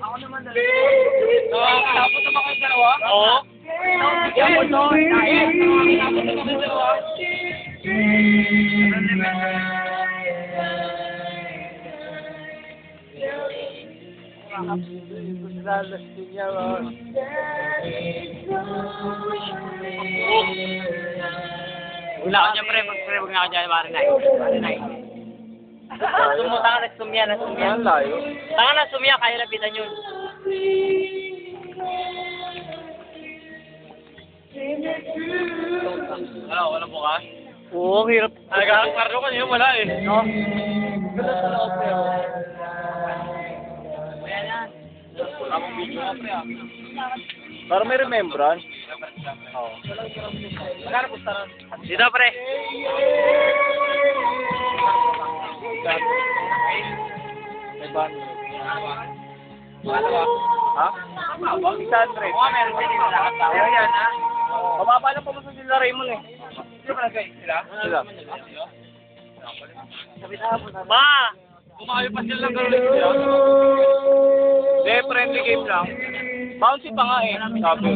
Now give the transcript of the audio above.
Ako naman na. Tapos naman kayo dalawa? Oo. Bigyan mo no. Tapos naman kayo dalawa? Wala ko niya pre, huwag na ako dyan, Marinay. Tanga na sumya. Ang layo. Tanga na sumya, kaya lapitan yun. Wala bukas? Oo, hirap. Nagkakaklaro ka niyo, wala eh. No? Ganda sa loob pre. Ayan yan. Tamang video nga pre ah. Para may remembrance. Oo. Magkano po sa dito pre. May band. Ha? Tama ba? 600. Oo, meron din nila nakatawa. Yan ha? Mababa lang pa mo sa sila Raymond eh. Sino ba nagay? Sila? Sila. Ma! Kumayo pa sila ng gano'n sila. Hindi, friendly game lang. Bouncy pa nga eh. Sabi.